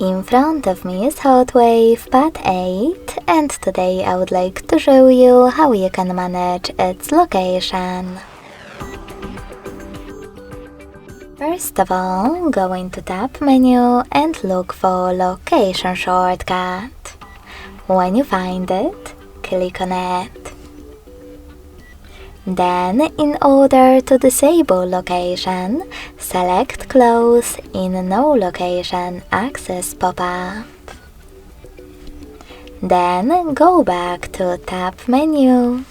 In front of me is HOTWAV Pad 8, and today I would like to show you how you can manage its location. First of all, go into Tab menu and look for Location shortcut. When you find it, click on it. Then, in order to disable location, select Close in No Location Access pop-up. Then go back to Tab menu.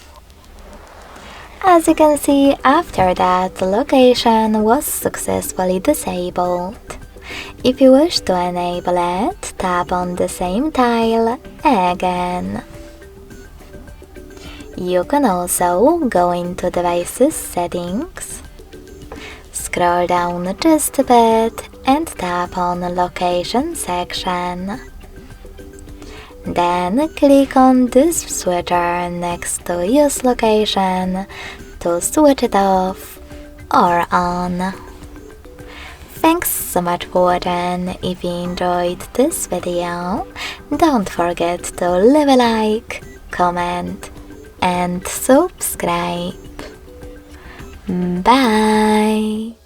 As you can see, after that, the location was successfully disabled. If you wish to enable it, tap on the same tile again. You can also go into Devices Settings, scroll down just a bit and tap on Location section. Then click on this switcher next to Use Location to switch it off or on. Thanks so much for watching. If you enjoyed this video, don't forget to leave a like, comment and subscribe. Bye!